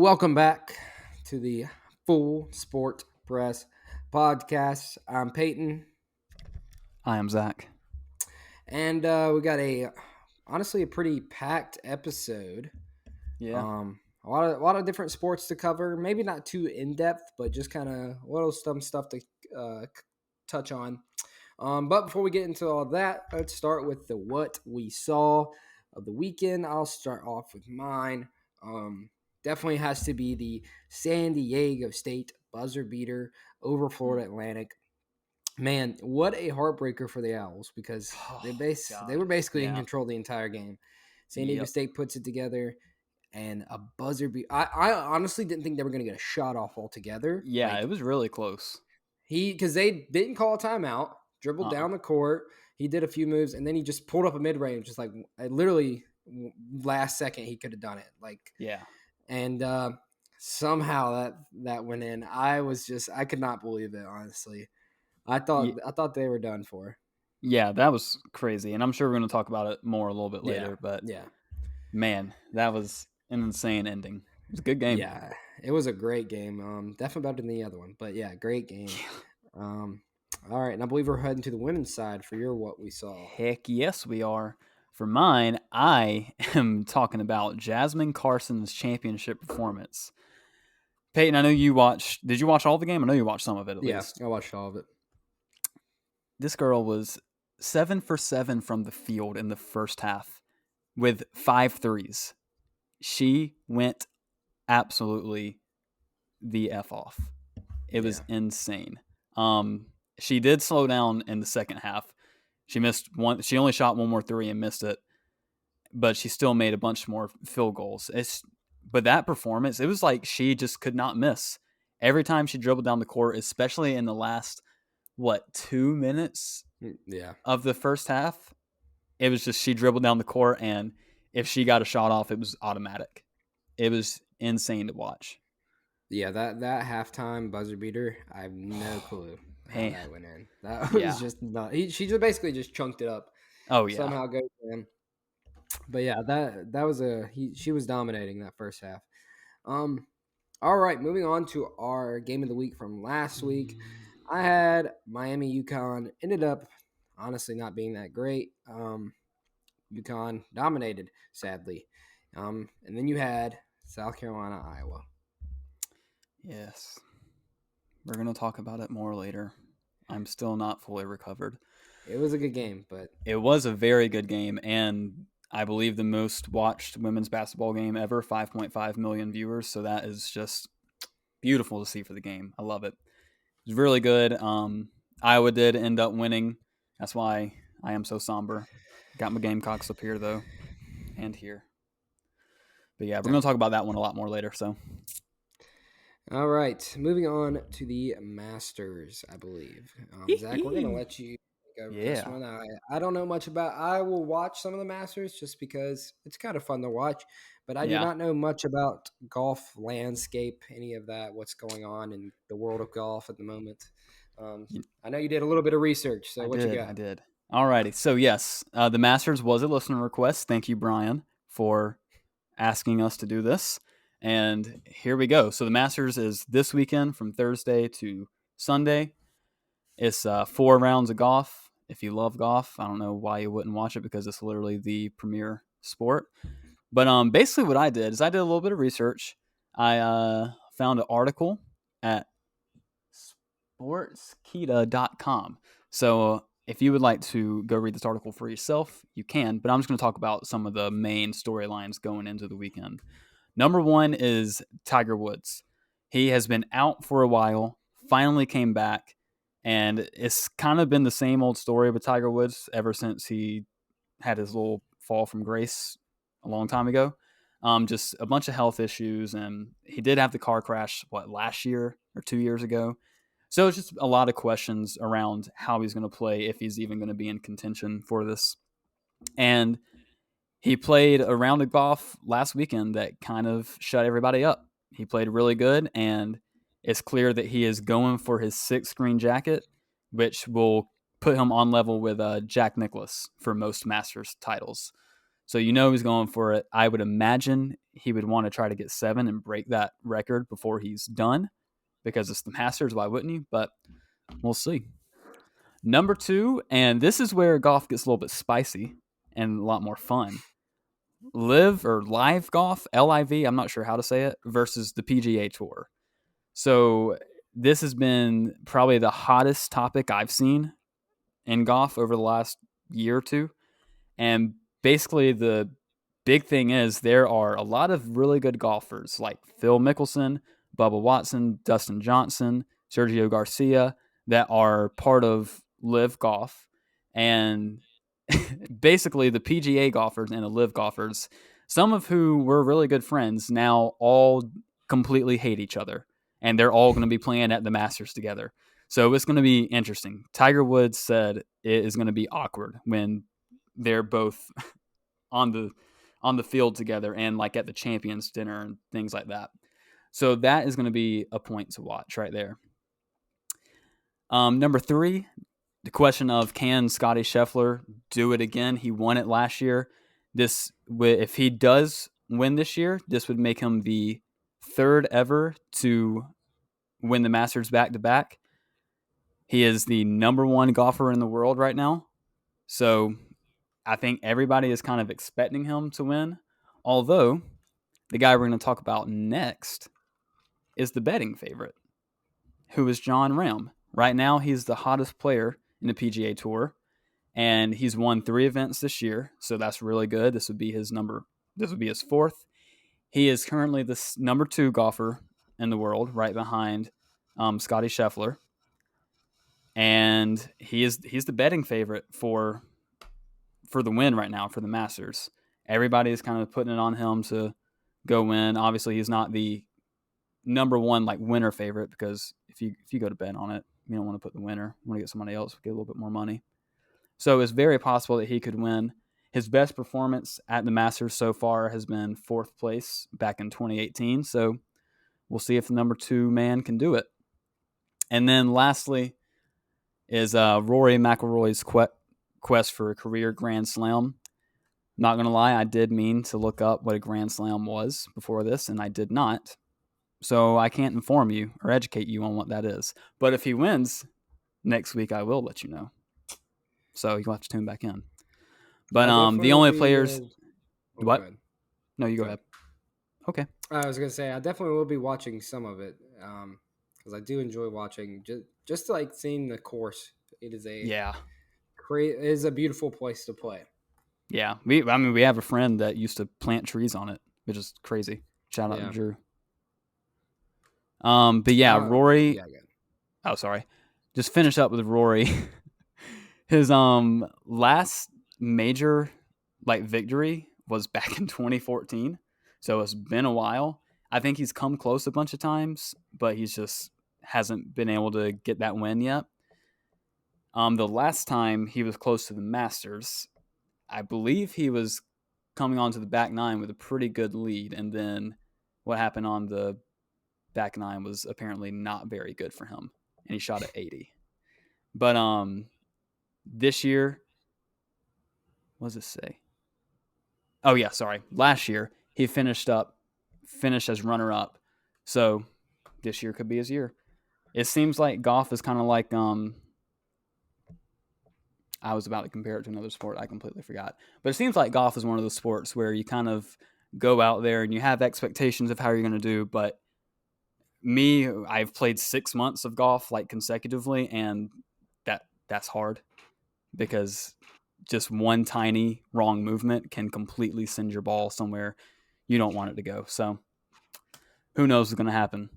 Welcome back to the Full Sport Press podcast. I'm Peyton, I am Zac. and we got honestly a pretty packed episode. Yeah. A lot of different sports to cover. Maybe not too in depth, but just kind of little some stuff to touch on. But before we get into all that, let's start with the what we saw of the weekend. I'll start off with mine. Definitely has to be the San Diego State buzzer beater over Florida Atlantic. Man, what a heartbreaker for the Owls because they were basically in control the entire game. San Diego State puts it together and a buzzer beat. I honestly didn't think they were going to get a shot off altogether. Yeah, it was really close. Because they didn't call a timeout, dribbled down the court. He did a few moves, and then he just pulled up a mid-range. Just like literally last second, he could have done it. And somehow that went in. I could not believe it, honestly. I thought they were done for. Yeah, that was crazy. And I'm sure we're going to talk about it more a little bit later. But man, that was an insane ending. It was a good game. Yeah, it was a great game. Definitely better than the other one. But yeah, great game. All right, and I believe we're heading to the women's side for your what we saw. Heck yes, we are. For mine, I am talking about Jasmine Carson's championship performance. Peyton, I know you watched. Did you watch all the game? I know you watched some of it at least. Yeah, I watched all of it. This girl was 7 for 7 from the field in the first half with 5 threes. She went absolutely the F off. It was insane. She did slow down in the second half. She missed one. She only shot one more three and missed it, but she still made a bunch more field goals. But that performance, it was like she just could not miss. Every time she dribbled down the court, especially in the last 2 minutes of the first half, it was just she dribbled down the court, and if she got a shot off, it was automatic. It was insane to watch. Yeah, that halftime buzzer beater, I have no clue how that went in. That was just not. She just basically just chunked it up. Oh yeah, somehow goes in. But yeah, that was she was dominating that first half. All right, moving on to our game of the week from last week. I had Miami UConn. Ended up honestly not being that great. UConn dominated, sadly. And then you had South Carolina, Iowa. Yes. We're going to talk about it more later. I'm still not fully recovered. It was a good game, but... It was a very good game, and I believe the most watched women's basketball game ever, 5.5 million viewers, so that is just beautiful to see for the game. I love it. It was really good. Iowa did end up winning. That's why I am so somber. Got my Gamecocks up here, though, and here. But yeah, we're going to talk about that one a lot more later, so... All right, moving on to the Masters, I believe. Zac, we're going to let you go this one. I don't know much about. I will watch some of the Masters just because it's kind of fun to watch, but I do not know much about golf landscape, any of that, what's going on in the world of golf at the moment. I know you did a little bit of research, so what you got? I did. All righty. So yes, the Masters was a listener request. Thank you, Brian, for asking us to do this. And here we go. So the Masters is this weekend from Thursday to Sunday. It's 4 rounds of golf. If you love golf, I don't know why you wouldn't watch it because it's literally the premier sport. But basically what I did is I did a little bit of research. I found an article at sportskita.com. So if you would like to go read this article for yourself, you can. But I'm just going to talk about some of the main storylines going into the weekend. Number one is Tiger Woods. He has been out for a while, finally came back, and it's kind of been the same old story with Tiger Woods ever since he had his little fall from grace a long time ago. Just a bunch of health issues, and he did have the car crash, last year or 2 years ago? So it's just a lot of questions around how he's going to play, if he's even going to be in contention for this. And he played a round of golf last weekend that kind of shut everybody up. He played really good, and it's clear that he is going for his 6th green jacket, which will put him on level with Jack Nicklaus for most Masters titles. So he's going for it. I would imagine he would want to try to get 7 and break that record before he's done because it's the Masters. Why wouldn't he? But we'll see. Number 2, and this is where golf gets a little bit spicy and a lot more fun. Live golf, LIV, I'm not sure how to say it, versus the PGA Tour. So this has been probably the hottest topic I've seen in golf over the last year or two. And basically the big thing is there are a lot of really good golfers like Phil Mickelson, Bubba Watson, Dustin Johnson, Sergio Garcia that are part of Live Golf. And basically the PGA golfers and the Live golfers, some of who were really good friends, now all completely hate each other. And they're all going to be playing at the Masters together. So it's going to be interesting. Tiger Woods said it is going to be awkward when they're both on the field together and like at the champions dinner and things like that. So that is going to be a point to watch right there. Number 3, the question of can Scotty Scheffler do it again? He won it last year. If he does win this year, this would make him the 3rd ever to win the Masters back-to-back. He is the number 1 golfer in the world right now. So I think everybody is kind of expecting him to win. Although the guy we're going to talk about next is the betting favorite, who is Jon Rahm. Right now, he's the hottest player in the PGA Tour, and he's won 3 events this year, so that's really good. This would be his 4th. He is currently the number 2 golfer in the world, right behind Scotty Scheffler, and he's the betting favorite for the win right now for the Masters. Everybody is kind of putting it on him to go win. Obviously, he's not the number 1 like winner favorite because if you go to bet on it, you don't want to put the winner. You want to get somebody else, get a little bit more money. So it's very possible that he could win. His best performance at the Masters so far has been 4th place back in 2018. So we'll see if the number 2 man can do it. And then lastly is Rory McIlroy's quest for a career Grand Slam. Not going to lie, I did mean to look up what a Grand Slam was before this, and I did not. So I can't inform you or educate you on what that is. But if he wins next week, I will let you know. So you'll have to tune back in. But the only players... What? No, you go ahead. Okay. I was going to say, I definitely will be watching some of it because I do enjoy watching just like seeing the course. It is it is a beautiful place to play. Yeah. We have a friend that used to plant trees on it, which is crazy. Shout out to Drew. But yeah, Rory. Yeah, oh, sorry. Just finish up with Rory. His last major victory was back in 2014, so it's been a while. I think he's come close a bunch of times, but he's just hasn't been able to get that win yet. The last time he was close to the Masters, I believe he was coming onto the back 9 with a pretty good lead, and then what happened on the back 9 was apparently not very good for him, and he shot at 80. But this year, what does it say? Oh yeah, sorry. Last year he finished as runner-up, so this year could be his year. It seems like golf is kind of like I was about to compare it to another sport. I completely forgot. But it seems like golf is one of those sports where you kind of go out there and you have expectations of how you're going to do. But me, I've played 6 months of golf consecutively, and that's hard because just one tiny wrong movement can completely send your ball somewhere you don't want it to go. So who knows what's going to happen.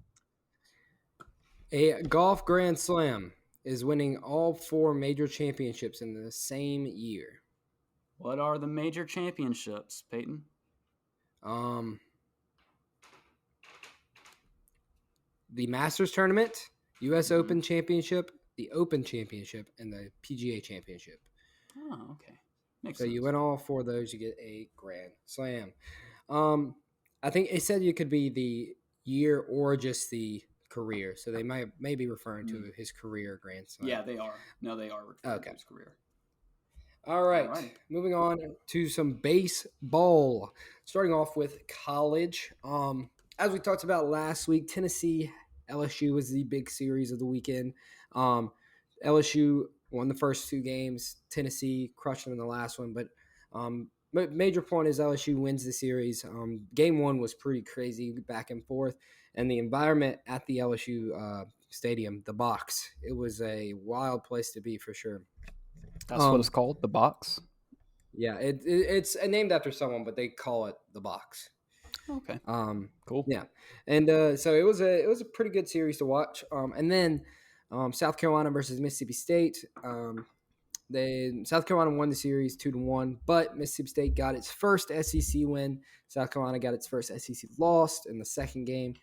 A golf Grand Slam is winning all 4 major championships in the same year. What are the major championships, Peyton? The Masters Tournament, U.S. Open Championship, the Open Championship, and the PGA Championship. Oh, okay. Makes so sense. You win all 4 of those, you get a Grand Slam. I think it said you could be the year or just the career. So they may be referring to his career Grand Slam. Yeah, they are. No, they are referring to his career. All right, Alrighty. moving on to some baseball. Starting off with college. As we talked about last week, Tennessee LSU was the big series of the weekend. LSU won the first two games. Tennessee crushed them in the last one, but major point is LSU wins the series. Game one was pretty crazy, back and forth, and the environment at the LSU stadium, the box, it was a wild place to be for sure. That's what it's Um, called, the box. yeah, it's named after someone, but they call it the box. Okay, Um, cool. yeah, and so it was a pretty good series to watch. And then South Carolina versus Mississippi State. South Carolina won the series 2-1, but Mississippi State got its first SEC win. South Carolina got its first SEC loss in the second game.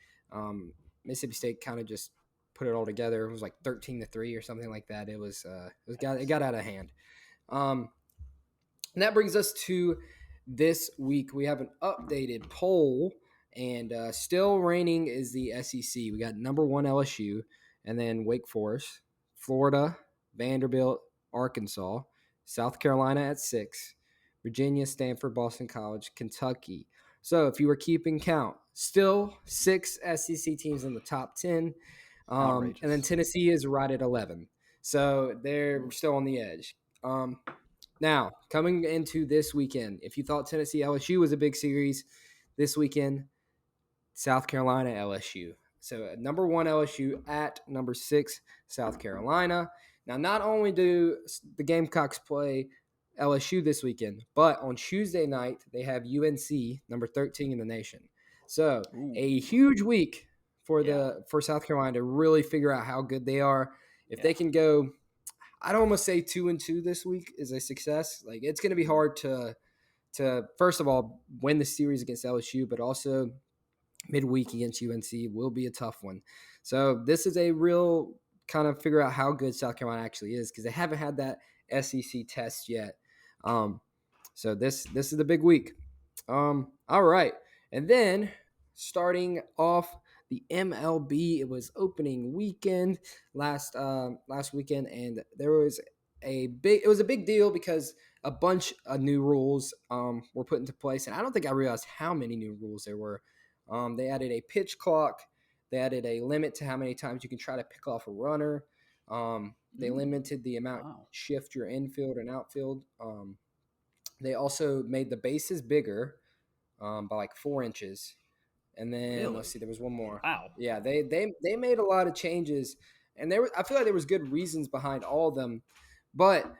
Mississippi State kind of just put it all together. It was like 13-3 or something like that. It got out of hand. Um, And that brings us to this week. We have an updated poll, and still reigning is the SEC. We got number one LSU, and then Wake Forest, Florida, Vanderbilt, Arkansas, South Carolina at 6, Virginia, Stanford, Boston College, Kentucky. So if you were keeping count, still 6 SEC teams in the top 10. And then Outrageous. Tennessee is right at 11. So they're still on the edge. Now, coming into this weekend, if you thought Tennessee LSU was a big series this weekend, South Carolina LSU. So number one LSU at number 6 South Carolina. Now, not only do the Gamecocks play LSU this weekend, but on Tuesday night they have UNC, number 13 in the nation. So Ooh, a huge week for yeah, for South Carolina to really figure out how good they are. If yeah. they can go, I'd almost say 2-2 this week is a success. Like, it's going to be Mhm. hard to first of all win the series against LSU, but also midweek against UNC will be a tough one. So this is a real kind of figure out how good South Carolina actually is, because they haven't had that SEC test yet. Um, so this is the big week. All right, and then starting off the MLB, it was opening weekend last weekend, and there was it was a big deal because a bunch of new rules were put into place, and I don't think I realized how many new rules there were. They added a pitch clock. They added a limit to how many times you can try to pick off a runner. They Mm, limited the amount wow, shift your infield and outfield. They also made the bases bigger by like 4 inches. And then let's really? see, there was one more. Wow. Yeah, they made a lot of changes, and I feel like there was good reasons behind all of them. But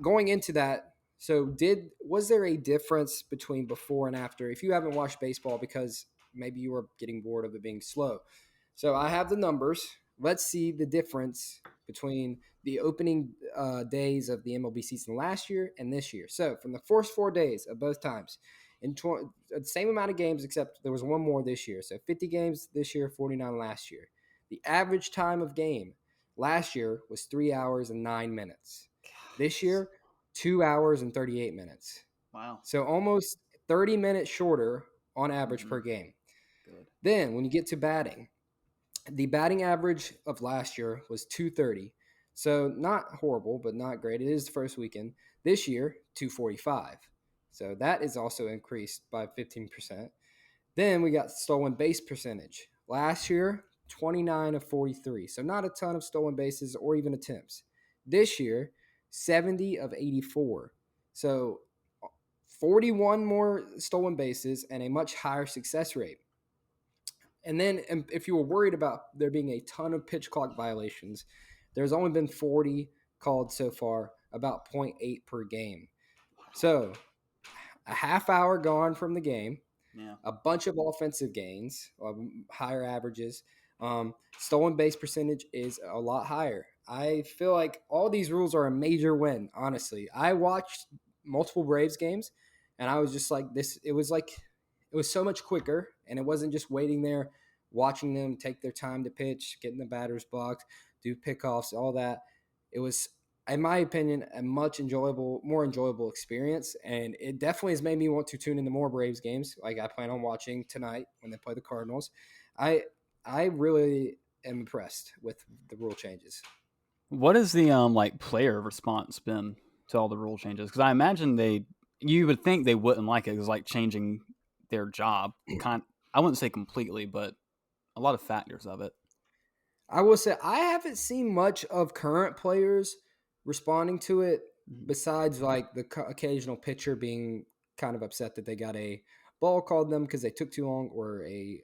going into that, so was there a difference between before and after? If you haven't watched baseball because maybe you were getting bored of it being slow, so I have the numbers. Let's see the difference between the opening days of the MLB season last year and this year. So from the first 4 days of both times, the same amount of games, except there was one more this year. So 50 games this year, 49 last year. The average time of game last year was 3 hours and 9 minutes. This year, 2 hours and 38 minutes. Wow. So almost 30 minutes shorter on average Mm-hmm. per game. Good. Then when you get to batting, the batting average of last year was 230. So not horrible, but not great. It is the first weekend. This year, 245. So that is also increased by 15%. Then we got stolen base percentage. Last year, 29 of 43. So not a ton of stolen bases or even attempts. This year, 70 of 84. So 41 more stolen bases and a much higher success rate. And then if you were worried about there being a ton of pitch clock violations, there's only been 40 called so far, about zero point 0.8 per game. So a half hour gone from the game, Yeah. a bunch of offensive gains, higher averages. Stolen base percentage is a lot higher. I feel like all these rules are a major win, honestly. I watched multiple Braves games, and I was just like, this, it was so much quicker, and it wasn't just waiting there, watching them take their time to pitch, getting the batters blocked, do pickoffs, all that. It was, in my opinion, a more enjoyable experience. And it definitely has made me want to tune into more Braves games. Like I plan on watching tonight when they play the Cardinals. I I really am impressed with the rule changes. What is the like player response been to all the rule changes? Because I imagine you would think they wouldn't like it. It's like changing their job. I wouldn't say completely, but a lot of factors of it. I will say I haven't seen much of current players responding to it besides like the occasional pitcher being kind of upset that they got a ball called them because they took too long, or a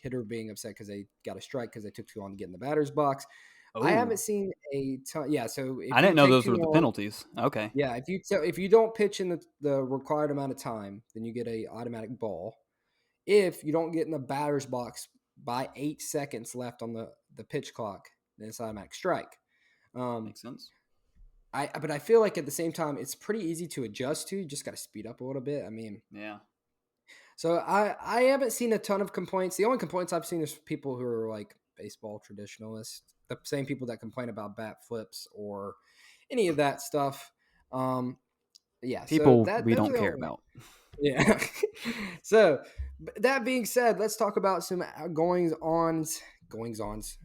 hitter being upset because they got a strike because they took too long to get in the batter's box. I haven't Oh, seen a ton. Yeah, so I if you didn't know take those too were the long, penalties. Okay. yeah, if you don't pitch in the required amount of time, then you get a automatic ball. If you don't get in the batter's box by 8 seconds left on the pitch clock, then it's automatic strike. Um, Makes sense. but I feel like at the same time, it's pretty easy to adjust to. You just got to speed up a little bit. I mean, Yeah. so I haven't seen a ton of complaints. The only complaints I've seen is people who are like baseball traditionalists, the same people that complain about bat flips or any of that stuff. Um, yeah, so People that we those don't are the care only. about. Yeah. So that being said, let's talk about some goings ons in the Goings ons.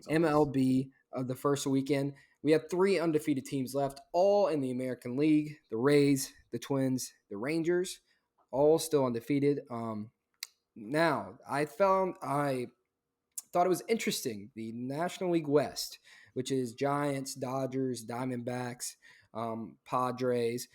MLB of the first weekend. We have 3 undefeated teams left, all in the American League: the Rays, the Twins, the Rangers, all still undefeated. Now I thought it was interesting. The National League West, which is Giants, Dodgers, Diamondbacks, Padres,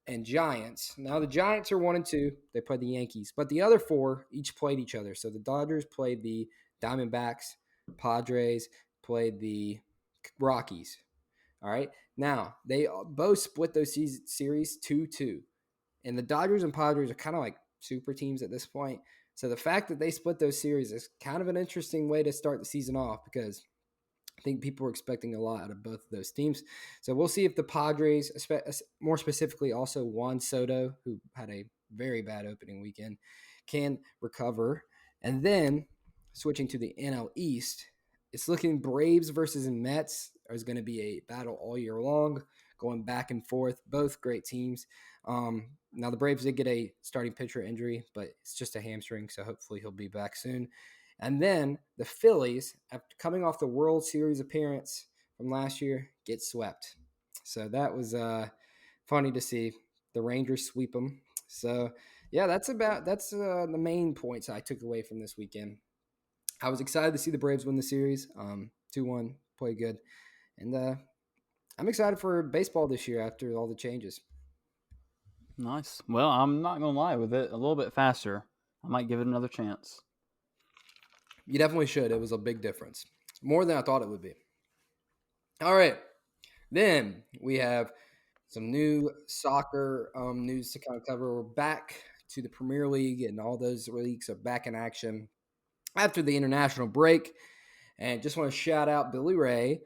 and Giants. Now the Giants are 1-2. They played the Yankees, but the other 4 each played each other. So the Dodgers played the Diamondbacks, Padres played the Rockies. All right. Now they both split those series 2-2, and the Dodgers and Padres are kind of like super teams at this point. So the fact that they split those series is kind of an interesting way to start the season off, because I think people were expecting a lot out of both of those teams. So we'll see if the Padres, more specifically also Juan Soto, who had a very bad opening weekend, can recover. And then switching to the NL East, it's looking Braves versus Mets is going to be a battle all year long, going back and forth. Both great teams. Now the Braves did get a starting pitcher injury, but it's just a hamstring, so hopefully he'll be back soon. And then the Phillies, after coming off the World Series appearance from last year, get swept. So that was funny to see the Rangers sweep them. So yeah, that's the main points I took away from this weekend. I was excited to see the Braves win the series, 2-1, play good, and I'm excited for baseball this year after all the changes. Nice. Well, I'm not gonna lie, with it a little bit faster, I might give it another chance. You definitely should. It was a big difference, more than I thought it would be. All right, then we have some new soccer news to kind of cover. We're back to the Premier League, and all those leagues are back in action after the international break. And just want to shout out Billy Ray.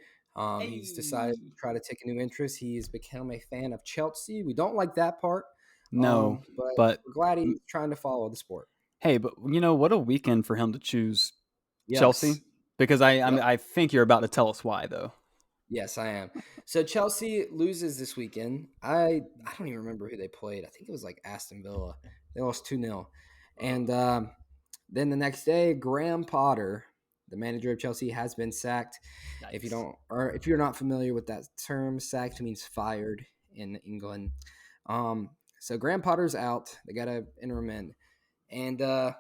He's decided Hey. to try to take a new interest. He's become a fan of Chelsea. We don't like that part, No, but but we're glad he's trying to follow the sport. hey, but what a weekend for him to choose Chelsea. Yes. Because I mean Yep. I think you're about to tell us why though. Yes, I am. So Chelsea loses this weekend. I don't even remember who they played. I think it was like Aston Villa. They lost 2-0. And then the next day, Graham Potter, the manager of Chelsea, has been sacked. Yikes. If you're not familiar with that term, sacked means fired in England. So Graham Potter's out. They got to interim in. And I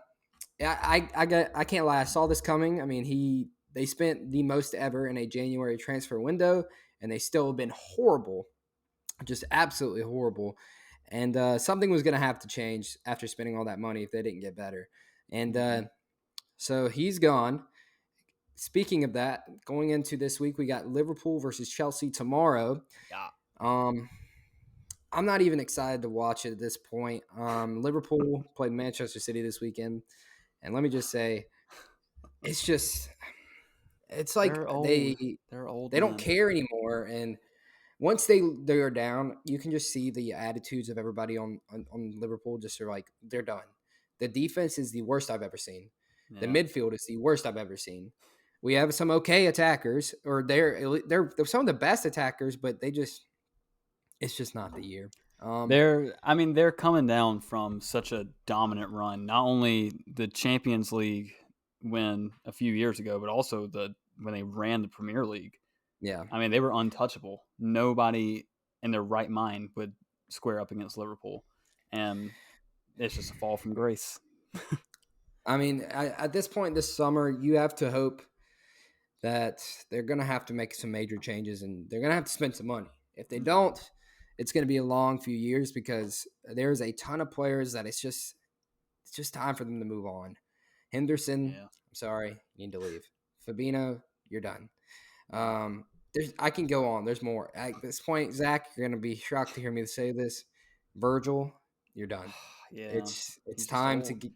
can't lie. I saw this coming. I mean, they spent the most ever in a January transfer window, and they still have been horrible, just absolutely horrible. And something was going to have to change after spending all that money if they didn't get better. And Mhm. so he's gone. Speaking of that, going into this week, we got Liverpool versus Chelsea tomorrow. Yeah. Um, I'm not even excited to watch it at this point. Liverpool played Manchester City this weekend, and let me just say, it's just it's like They're old. they They're old they don't men. care anymore. And once they are down, you can just see the attitudes of everybody on Liverpool. Just are like they're done. The defense is the worst I've ever seen. The Yeah. midfield is the worst I've ever seen. We have some okay attackers, or they're some of the best attackers, but it's just not the year. They're coming down from such a dominant run. Not only the Champions League win a few years ago, but also when they ran the Premier League. Yeah, I mean, they were untouchable. Nobody in their right mind would square up against Liverpool, and it's just a fall from grace. I mean, at this point this summer, you have to hope that they're going to have to make some major changes and they're going to have to spend some money. If they don't, it's going to be a long few years because there's a ton of players that it's just time for them to move on. Henderson, Yeah, I'm sorry, you need to leave. Fabinho, you're done. yeah, I can go on. There's more. At this point, Zach, you're going to be shocked to hear me say this. Virgil, you're done. yeah. It's He's just time to old. get.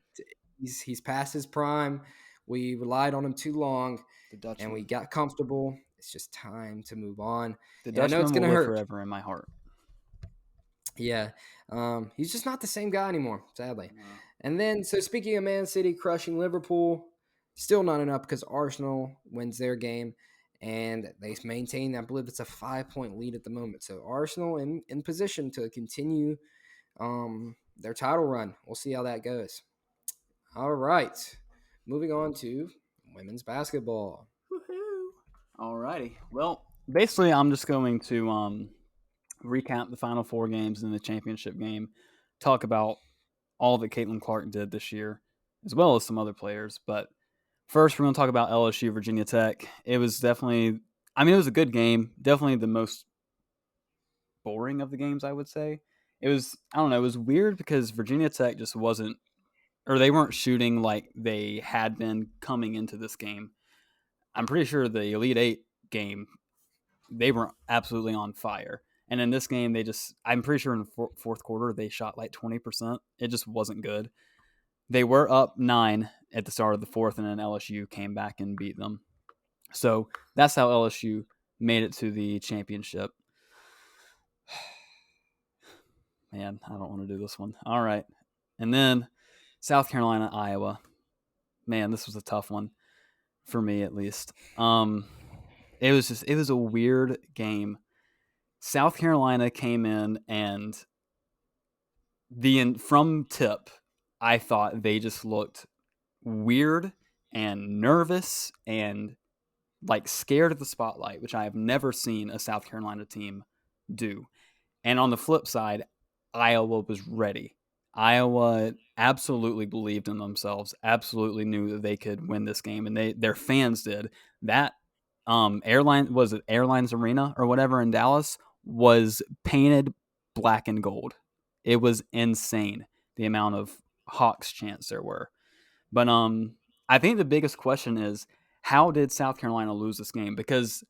He's past his prime. We relied on him too long, The and we Dutchman. got comfortable. It's just time to move on. The And I know it's Dutchman will going to live hurt. forever in my heart. Yeah. He's just not the same guy anymore, sadly. No. And then, so speaking of Man City crushing Liverpool, still not enough because Arsenal wins their game and they maintain, I believe it's a 5 point lead at the moment. So Arsenal in position to continue their title run. We'll see how that goes. All right. Moving on to women's basketball. Woohoo! Alrighty. Well, basically, I'm just going to recap the final four games in the championship game, talk about all that Caitlin Clark did this year, as well as some other players. But first, we're going to talk about LSU Virginia Tech. It was definitely, I mean, it was a good game. Definitely the most boring of the games, I would say. It was, I don't know, it was weird because Virginia Tech just wasn't, or they weren't shooting like they had been coming into this game. I'm pretty sure the Elite Eight game, they were absolutely on fire. And in this game, I'm pretty sure in the fourth quarter, they shot like 20%. It just wasn't good. They were up 9 at the start of the fourth, and then LSU came back and beat them. So that's how LSU made it to the championship. Man, I don't want to do this one. All right. And then South Carolina, Iowa. Man, this was a tough one for me at least. It was a weird game. South Carolina came in and from tip, I thought they just looked weird and nervous and like scared of the spotlight, which I have never seen a South Carolina team do. And on the flip side, Iowa was ready. Iowa absolutely believed in themselves, absolutely knew that they could win this game, and their fans did. That Airlines Arena or whatever in Dallas was painted black and gold. It was insane the amount of Hawks chants there were. But I think the biggest question is how did South Carolina lose this game? Because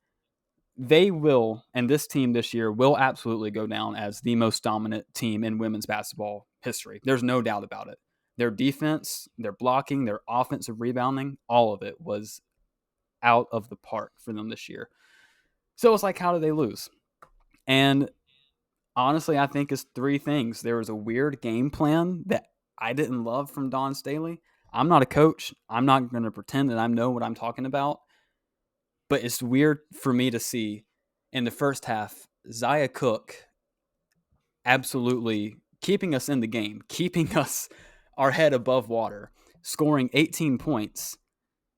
they will, and this team this year will absolutely go down as the most dominant team in women's basketball history. There's no doubt about it. Their defense, their blocking, their offensive rebounding, all of it was out of the park for them this year. So it's like, how did they lose? And honestly, I think it's three things. There was a weird game plan that I didn't love from Don Staley. I'm not a coach. I'm not going to pretend that I know what I'm talking about. But it's weird for me to see in the first half, Zaya Cook absolutely keeping us in the game, keeping us our head above water, scoring 18 points,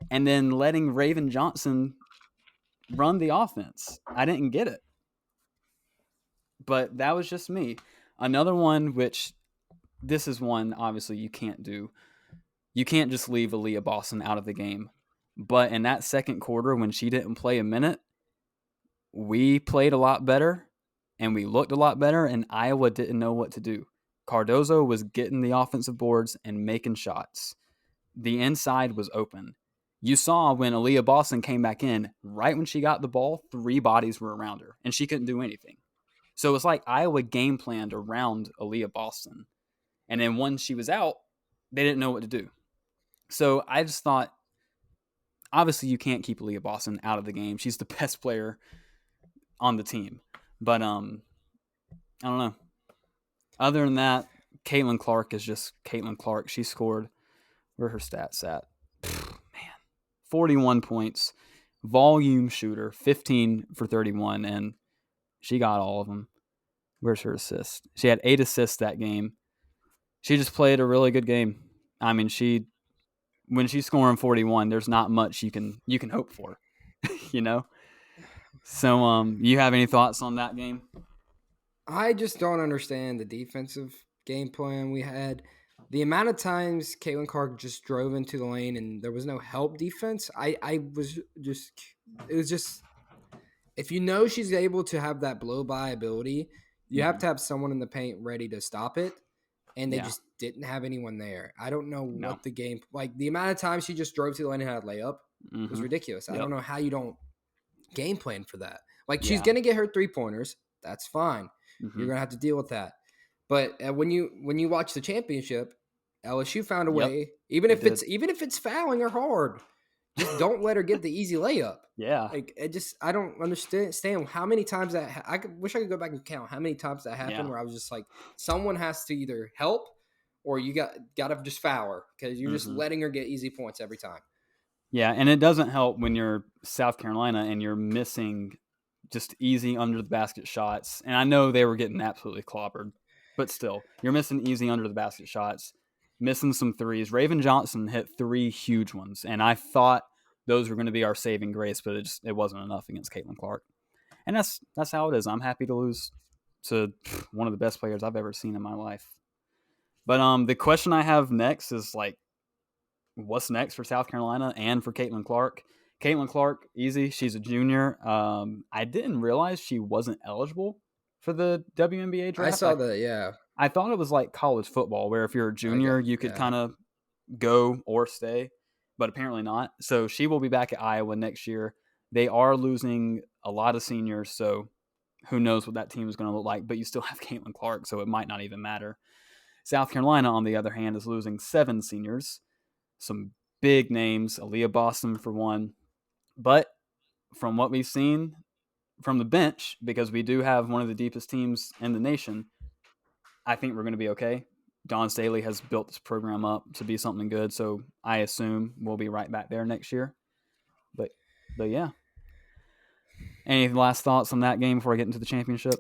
and then letting Raven Johnson run the offense. I didn't get it. But that was just me. Another one, which this is one obviously you can't do. You can't just leave Aaliyah Boston out of the game. But in that second quarter, when she didn't play a minute, we played a lot better and we looked a lot better, and Iowa didn't know what to do. Cardozo was getting the offensive boards and making shots. The inside was open. You saw when Aaliyah Boston came back in, right when she got the ball, 3 bodies were around her, and she couldn't do anything. So it's like Iowa game planned around Aaliyah Boston. And then once she was out, they didn't know what to do. So I just thought, obviously you can't keep Aaliyah Boston out of the game. She's the best player on the team. But I don't know. Other than that, Caitlin Clark is just Caitlin Clark. She scored, where her stats at? Man, 41 points, volume shooter, 15 for 31, and she got all of them. Where's her assist? She had 8 assists that game. She just played a really good game. I mean, when she's scoring 41, there's not much you can hope for, you know. So, you have any thoughts on that game? I just don't understand the defensive game plan we had. The amount of times Caitlin Clark just drove into the lane and there was no help defense, I was just, it was just, if you know she's able to have that blow by ability, you have Hmm. to have someone in the paint ready to stop it. And they Yeah, just didn't have anyone there. I don't know no. what the game, like the amount of times she just drove to the lane and had a layup was Hmm. ridiculous. I Yep. don't know how you don't game plan for that. Like she's Yeah. gonna get her 3-pointers. That's fine. You're Hmm. gonna have to deal with that. But when you watch the championship, LSU found a Yep. way. They did. Even if it's fouling her hard, just don't let her get the easy layup. Yeah. Like I don't understand how many times wish I could go back and count how many times that happened Yeah. where I was just like, someone has to either help or you gotta just foul her because you're just Hmm. letting her get easy points every time. Yeah, and it doesn't help when you're South Carolina and you're missing just easy under the basket shots. And I know they were getting absolutely clobbered, but still, you're missing easy under the basket shots, missing some threes. Raven Johnson hit 3 huge ones, and I thought those were going to be our saving grace, but it wasn't enough against Caitlin Clark. And that's how it is. I'm happy to lose to one of the best players I've ever seen in my life. But the question I have next is like, what's next for South Carolina and for Caitlin Clark? Caitlin Clark, easy. She's a junior. I didn't realize she wasn't eligible for the WNBA I draft. saw that. Yeah, I thought it was like college football, where if you're a I get. junior, you could Yeah, kind of go or stay, but apparently not. So she will be back at Iowa next year. They are losing a lot of seniors, so who knows what that team is going to look like, but you still have Caitlin Clark, so it might not even matter. South Carolina, on the other hand, is losing 7 seniors, some big names, Aaliyah Boston for one. But from what we've seen from the bench, because we do have one of the deepest teams in the nation, I think we're going to be okay. Don Staley has built this program up to be something good, so I assume we'll be right back there next year. But but yeah. Any last thoughts on that game before I get into the championship?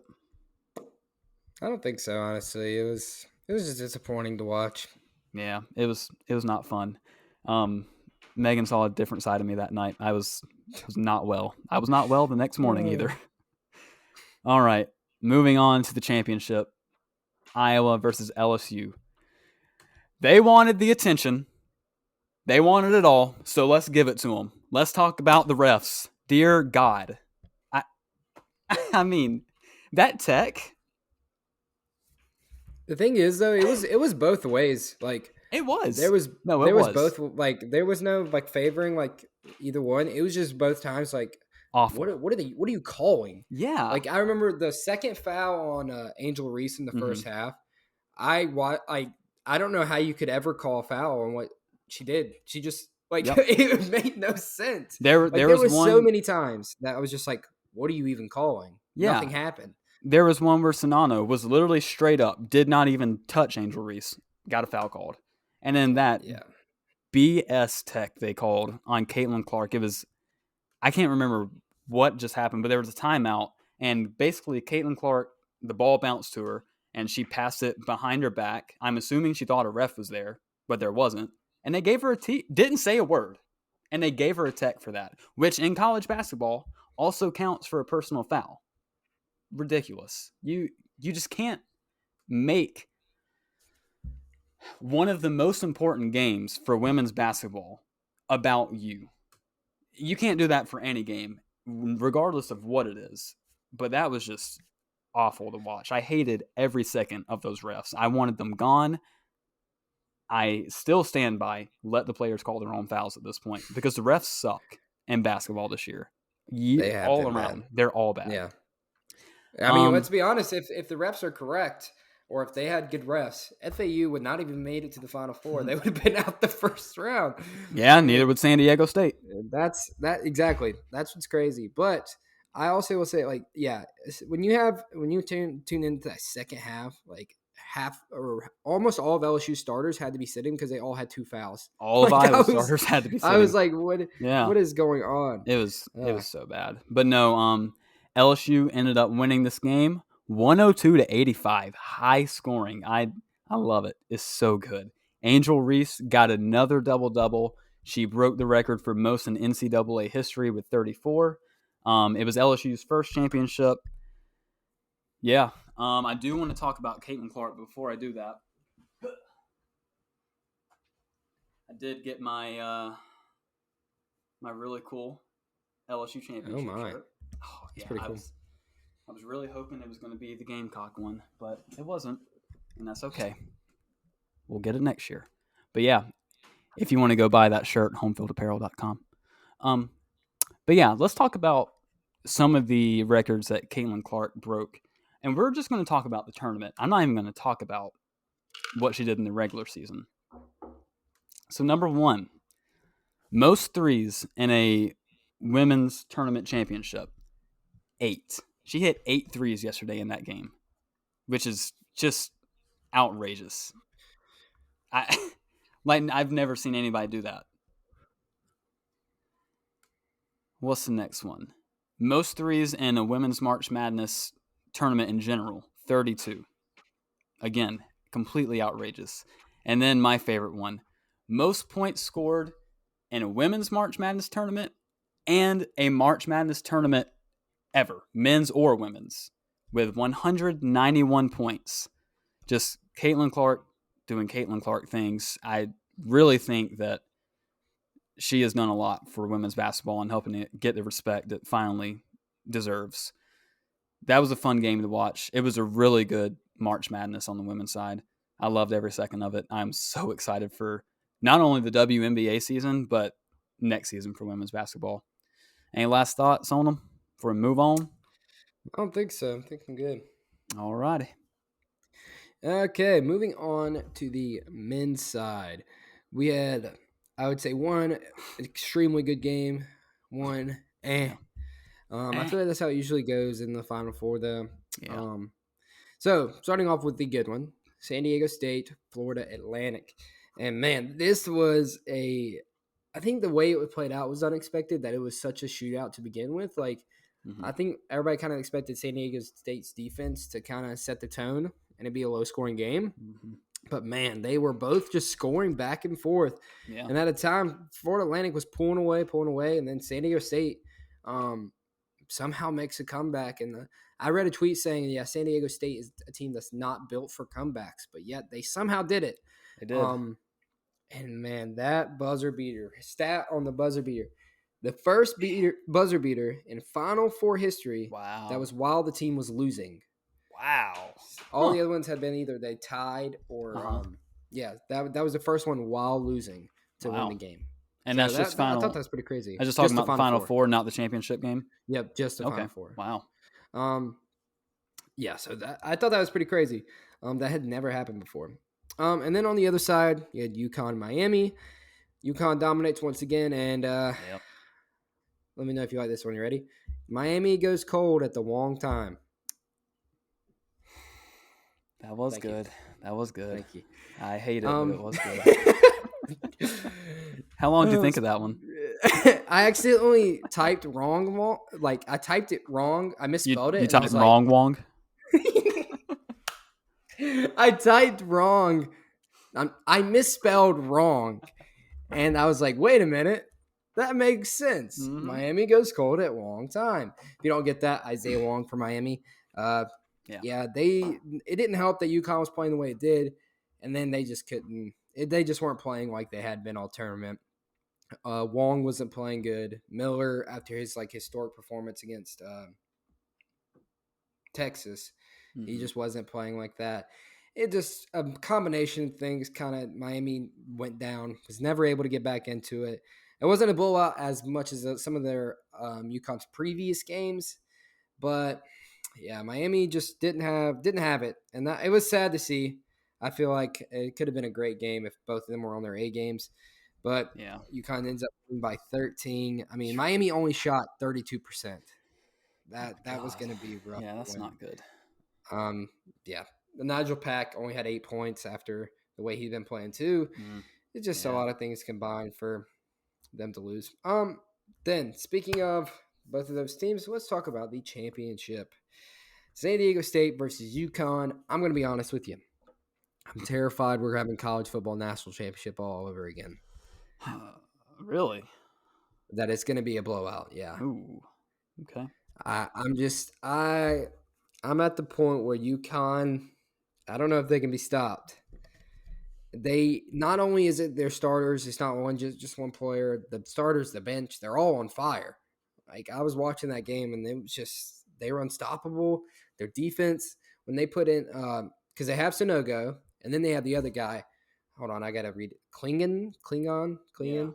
I don't think so. Honestly, it was just disappointing to watch. Yeah, it was not fun. Megan saw a different side of me that night. I was not well. I was not well the next morning either. All right, moving on to the championship. Iowa versus LSU. They wanted the attention. They wanted it all, so let's give it to them. Let's talk about the refs. Dear God. I I mean, that tech, The thing is, though, it was both ways. Like it was. there was No, it there was was. both, like there was no like favoring like either one. It was just both times like Awful. what are you calling? Yeah. Like I remember the second foul on Angel Reese in the Mm-hmm. first half. I don't know how you could ever call a foul on what she did. She just like Yep. it made no sense. There Like there was was so one. many times that I was just like, what are you even calling? Nothing Yeah. happened. There was one where Sonano was literally straight up, did not even touch Angel Reese, got a foul called. And then that Yeah. BS tech they called on Caitlin Clark, I can't remember what just happened, but there was a timeout, and basically Caitlin Clark, the ball bounced to her, and she passed it behind her back. I'm assuming she thought a ref was there, but there wasn't. And they gave her didn't say a word, and they gave her a tech for that, which in college basketball also counts for a personal foul. Ridiculous. You just can't make one of the most important games for women's basketball about you. You can't do that for any game, regardless of what it is. But that was just awful to watch. I hated every second of those refs. I wanted them gone. I still stand by let the players call their own fouls at this point because the refs suck in basketball this year. They have All been bad. around, they're all bad. Yeah. I mean, let's Um, be honest. If the refs are correct, or if they had good refs, FAU would not even made it to the Final Four. They would have been out the first round. yeah, I mean, neither would San Diego State. that's exactly. That's what's crazy. But I also will say, like, yeah, when you tune into that second half, like half or almost all of LSU starters had to be sitting because they all had 2 fouls. All of Like Iowa starters had to be I was sitting. like, Yeah, what is going on? it was so bad. But no, LSU ended up winning this game 102 to 85. High scoring. I love it. It's so good. Angel Reese got another double-double. She broke the record for most in NCAA history with 34. It was LSU's first championship. Yeah, I do want to talk about Caitlin Clark. Before I do that, I did get my really cool LSU Oh championship my, shirt. Oh that's yeah, pretty I cool. was really hoping it was going to be the Gamecock one, but it wasn't, and that's okay. We'll get it next year. But yeah, if you want to go buy that shirt, homefieldapparel.com. Um, but yeah, let's talk about some of the records that Caitlin Clark broke. And we're just going to talk about the tournament. I'm not even going to talk about what she did in the regular season. So, number one, most threes in a women's tournament championship, 8. She hit 8 threes yesterday in that game, which is just outrageous. I've never seen anybody do that. What's the next one? Most threes in a women's March Madness tournament in general, 32. Again, completely outrageous. And then my favorite one, most points scored in a women's March Madness tournament and a March Madness tournament ever, men's or women's, with 191 points. Just Caitlin Clark doing Caitlin Clark things. I really think that she has done a lot for women's basketball and helping it get the respect it finally deserves. That was a fun game to watch. It was a really good March Madness on the women's side. I loved every second of it. I'm so excited for not only the WNBA season, but next season for women's basketball. Any last thoughts on them before we move on? I don't think so. I think I'm good. All righty. Okay, moving on to the men's side. We had, I would say, one extremely good game, one Yeah. I feel like that's how it usually goes in the Final Four, though. Yeah. So starting off with the good one, San Diego State, Florida Atlantic, and man, this was I think the way it was played out was unexpected. That it was such a shootout to begin with. Like, Mm-hmm. I think everybody kind of expected San Diego State's defense to kind of set the tone and it'd be a low scoring game. Mm-hmm. But man, they were both just scoring back and forth. Yeah. And at a time, Florida Atlantic was pulling away, and then San Diego State somehow makes a comeback. And I read a tweet saying, yeah, San Diego State is a team that's not built for comebacks, but yet they somehow did it. They did. And man, that buzzer beater, stat on the buzzer beater, the first buzzer beater in Final Four history. Wow. That was while the team was losing. Wow. All the other ones had been either they tied or that was the first one while losing to win the game. And So that's just final. I thought that's pretty crazy. I was just talking about the Final Four, not the championship game. Yep, just the Final Four. Wow. Yeah, so I thought that was pretty crazy. That had never happened before. And then on the other side, you had UConn, Miami. UConn dominates once again, and let me know if you like this one. You ready? Miami goes cold at the wrong time. That was good. That was good. Thank you. I hate it, but it was good. How long did you think of that one? I accidentally typed wrong. Like, I typed it wrong. I misspelled it. You typed wrong, Wong? I typed wrong. I misspelled wrong. And I was like, wait a minute. That makes sense. Mm-hmm. Miami goes cold at wrong time. If you don't get that, Isaiah Wong for Miami. It didn't help that UConn was playing the way it did. And then they just couldn't. They just weren't playing like they had been all tournament. Wong wasn't playing good. Miller, after his historic performance against Texas, he just wasn't playing like that. It just a combination of things. Kind of Miami went down. Was never able to get back into it. It wasn't a blowout as much as some of their UConn's previous games, but yeah, Miami just didn't have it, and it was sad to see. I feel like it could have been a great game if both of them were on their A games. But UConn ends up winning by 13. I mean, Miami only shot 32%. That was going to be rough. Yeah, that's not good. Nigel Pack only had 8 points after the way he'd been playing too. It's just a lot of things combined for them to lose. Then speaking of both of those teams, let's talk about the championship. San Diego State versus UConn. I'm going to be honest with you. I'm terrified we're having college football national championship all over again. Really? That it's going to be a blowout, yeah. Ooh, okay. I I'm at the point where UConn, I don't know if they can be stopped. They not only is it their starters, it's not one just one player. The starters, the bench, they're all on fire. Like I was watching that game and it was just they were unstoppable. Their defense when they put in because they have Sonogo and then they have the other guy. Hold on, I gotta read it. Yeah. Klingon.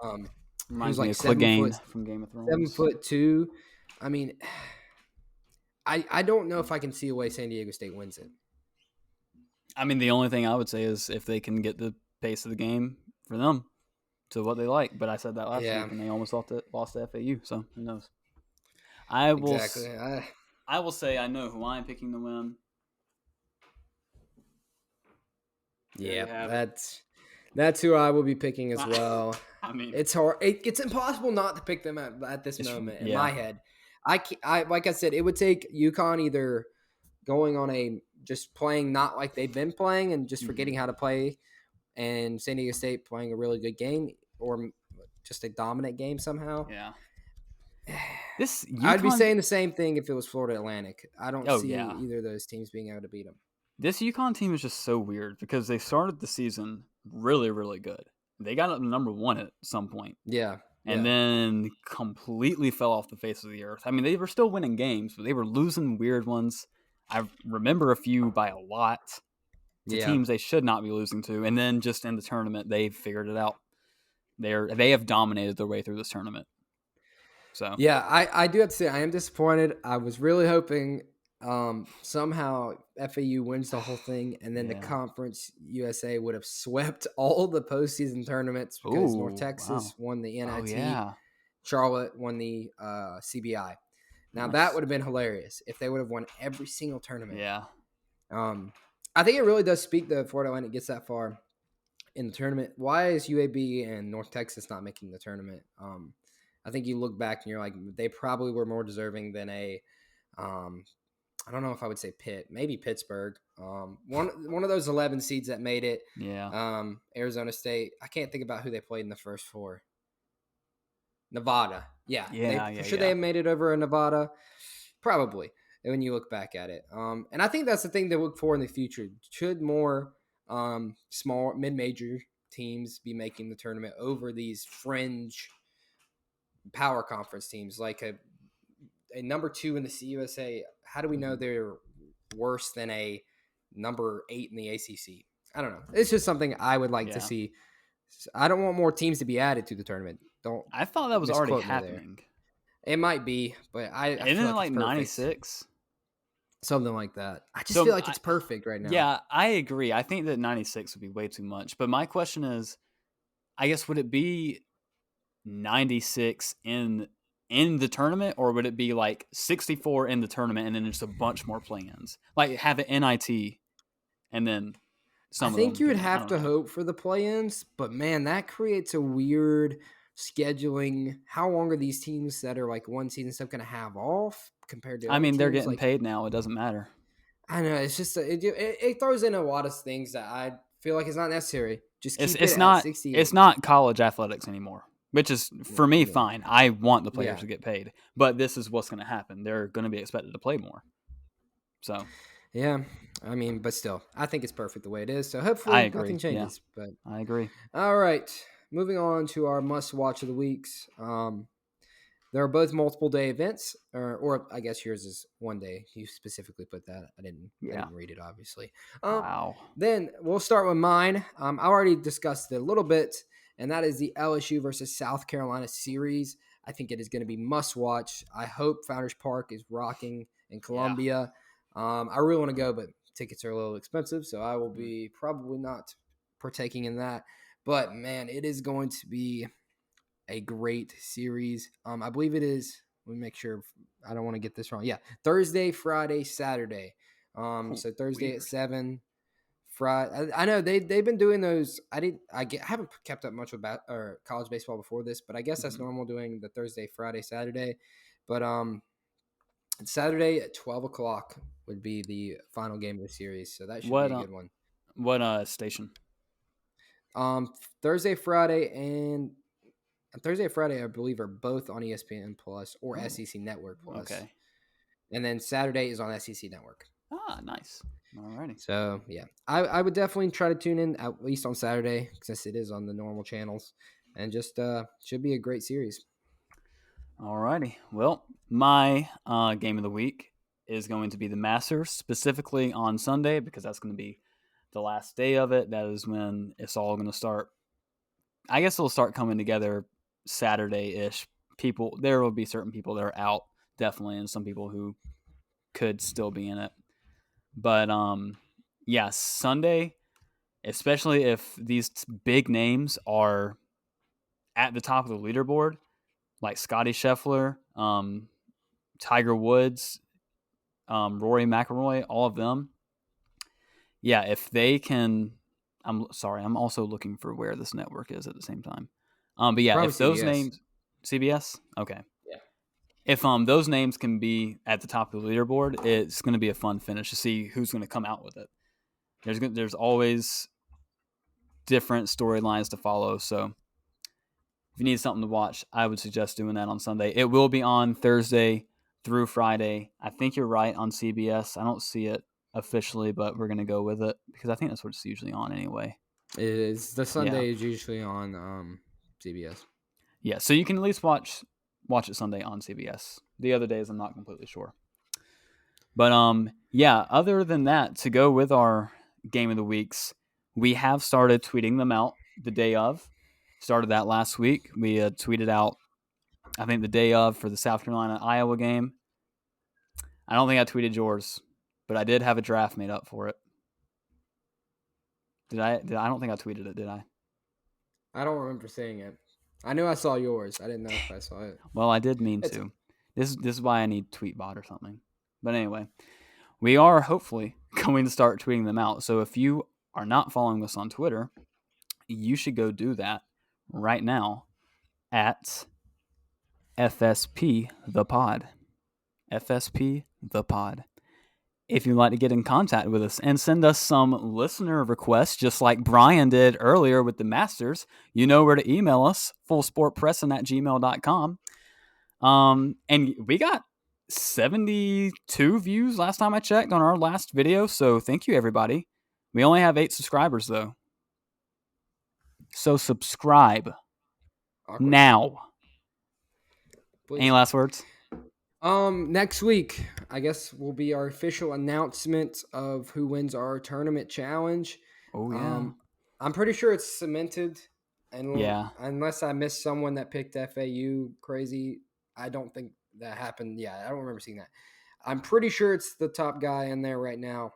Um, who's Reminds me like of Clegane from Game of seven Thrones. foot two. I mean, I don't know if I can see a way San Diego State wins it. I mean, the only thing I would say is if they can get the pace of the game for them to what they like. But I said that last Yeah, week, and they almost lost to FAU. So who knows? I will. exactly. I will say I know who I'm picking to win. There Yeah, you have it. that's who I will be picking as well. I mean, It's hard. It's impossible not to pick them at this moment in my head. I like I said, it would take UConn either going on a just playing not like they've been playing and just forgetting how to play, and San Diego State playing a really good game, or just a dominant game somehow. Yeah. This I'd be UConn. saying the same thing if it was Florida Atlantic. I don't Oh see yeah. either of those teams being able to beat them. This UConn team is just so weird because they started the season really, really good. They got up to number 1 at some point. Yeah. And then completely fell off the face of the earth. I mean, they were still winning games, but they were losing weird ones. I remember a few by a lot to teams they should not be losing to. And then just in the tournament, they figured it out. They have dominated their way through this tournament. So yeah, I do have to say I am disappointed. I was really hoping somehow FAU wins the whole thing, and then the Conference USA would have swept all the postseason tournaments because North Texas won the NIT, Charlotte won the CBI. Now that would have been hilarious if they would have won every single tournament. Yeah. I think it really does speak that Florida Atlantic gets that far in the tournament. Why is UAB and North Texas not making the tournament? I think you look back and you're like, they probably were more deserving than I don't know if I would say Pitt, maybe Pittsburgh. One of those 11 seeds that made it. Yeah. Arizona State. I can't think about who they played in the first 4. Nevada. Yeah. They have made it over in Nevada? Probably. When you look back at it. And I think that's the thing to look for in the future. Should more small mid-major teams be making the tournament over these fringe power conference teams like a number 2 in the CUSA? How do we know they're worse than a number 8 in the ACC? I don't know. It's just something I would like to see. I don't want more teams to be added to the tournament. I thought that was already happening. It might be, but I Isn't feel it like it's 96? Something like that. I just feel like it's perfect right now. Yeah, I agree. I think that 96 would be way too much. But my question is, I guess, would it be 96 in the tournament, or would it be like 64 in the tournament and then just a bunch more play-ins? Like have an NIT and then some I think you would have to know. hope for the play-ins, but man, that creates a weird scheduling. How long are these teams that are like one season stuff going to have off compared to? I mean, they're getting like, paid now. It doesn't matter. I know it's just it throws in a lot of things that I feel like it's not necessary. Just keep it's not 68. It's not college athletics anymore, which is for me fine. I want the players to get paid, but this is what's going to happen. They're going to be expected to play more. So yeah, I mean, but still, I think it's perfect the way it is. So hopefully nothing changes. Yeah. But I agree. All right, moving on to our must-watch of the weeks. There are both multiple day events, or I guess yours is one day. You specifically put that. I didn't read it, obviously. Wow. Then we'll start with mine. I already discussed it a little bit, and that is the LSU versus South Carolina series. I think it is going to be must-watch. I hope Founders Park is rocking in Columbia. Yeah. I really want to go, but tickets are a little expensive, so I will be probably not partaking in that. But, man, it is going to be a great series. I believe it is. Let me make sure I don't want to get this wrong. Yeah, Thursday, Friday, Saturday. So Thursday at 7. Friday. I know they've been doing those. I haven't kept up much with college baseball before this, but I guess that's normal doing the Thursday, Friday, Saturday. But Saturday at 12:00 would be the final game of the series. So that should be a good one. What station? Thursday, Friday, and Thursday and Friday, I believe, are both on ESPN Plus or SEC Network Plus. Okay. and then Saturday is on SEC Network. Ah, nice. Alrighty. So yeah, I would definitely try to tune in at least on Saturday since it is on the normal channels, and just should be a great series. Alrighty. Well, my game of the week is going to be the Masters, specifically on Sunday, because that's going to be the last day of it. That is when it's all going to start. I guess it'll start coming together Saturday-ish. There will be certain people that are out, definitely, and some people who could still be in it. But yeah, Sunday, especially if these big names are at the top of the leaderboard, like Scotty Scheffler, Tiger Woods, Rory McIlroy, all of them. Yeah, if they can, I'm sorry, I'm also looking for where this network is at the same time. But yeah, Probably if those CBS. names, CBS, okay. Yeah. If those names can be at the top of the leaderboard, it's going to be a fun finish to see who's going to come out with it. There's always different storylines to follow, so if you need something to watch, I would suggest doing that on Sunday. It will be on Thursday through Friday. I think you're right on CBS. I don't see it officially, but we're going to go with it because I think that's what it's usually on anyway. It is. The Sunday is usually on CBS. Yeah, so you can at least watch it Sunday on CBS. The other days, I'm not completely sure. But yeah, other than that, to go with our game of the weeks, we have started tweeting them out the day of. Started that last week. We tweeted out, I think, the day of for the South Carolina-Iowa game. I don't think I tweeted yours, but I did have a draft made up for it. Did I? I don't think I tweeted it, did I? I don't remember seeing it. I knew I saw yours. I didn't know if I saw it. Well, I did mean to. This is why I need Tweetbot or something. But anyway, we are hopefully going to start tweeting them out. So if you are not following us on Twitter, you should go do that right now at FSP the Pod. FSP the Pod. If you'd like to get in contact with us and send us some listener requests, just like Brian did earlier with the Masters, you know where to email us, fullsportpressin@gmail.com. And we got 72 views last time I checked on our last video, so thank you, everybody. We only have 8 subscribers, though. So subscribe now. Please. Any last words? Next week, I guess, will be our official announcement of who wins our tournament challenge. Oh, yeah. I'm pretty sure it's cemented. And yeah. Unless I missed someone that picked FAU crazy, I don't think that happened. Yeah, I don't remember seeing that. I'm pretty sure it's the top guy in there right now.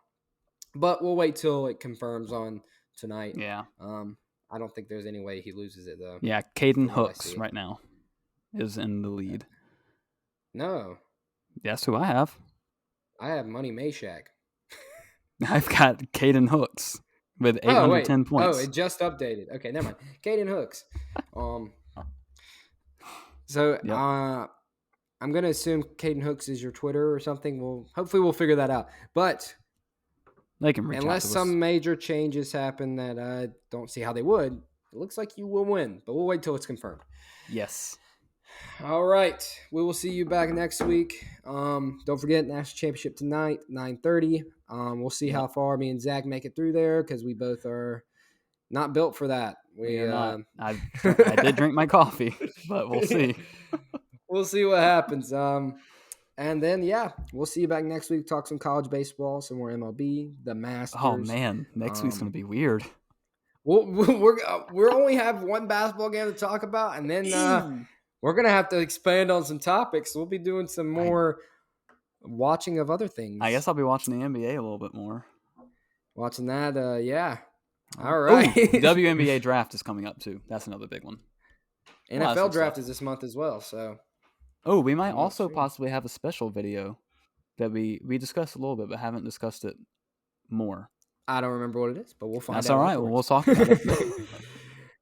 But we'll wait till it confirms on tonight. Yeah. I don't think there's any way he loses it, though. Yeah, Caden Hooks right now is in the lead. No. That's who I have. I have Money Mayshak. I've got Caden Hooks with 810 points. Oh, it just updated. Okay, never mind. Caden Hooks. So yep. I'm gonna assume Caden Hooks is your Twitter or something. Hopefully we'll figure that out. But they can reach unless some major changes happen that I don't see how they would, it looks like you will win. But we'll wait till it's confirmed. Yes. All right. We will see you back next week. Don't forget National Championship tonight, 9:30. We'll see how far me and Zach make it through there because we both are not built for that. We are not. I did drink my coffee, but we'll see. We'll see what happens. And then we'll see you back next week. Talk some college baseball, some more MLB, the Masters. Oh man, next week's gonna be weird. We're only have one basketball game to talk about, and then we're going to have to expand on some topics. We'll be doing some more watching of other things. I guess I'll be watching the NBA a little bit more. Watching that, yeah. All right. Ooh, WNBA draft is coming up, too. That's another big one. NFL draft is this month as well, so. Oh, we might also possibly have a special video that we discussed a little bit, but haven't discussed it more. I don't remember what it is, but we'll find out. That's all right. Well, we'll talk about it.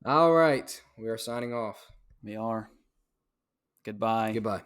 All right. We are signing off. We are. Goodbye. Goodbye.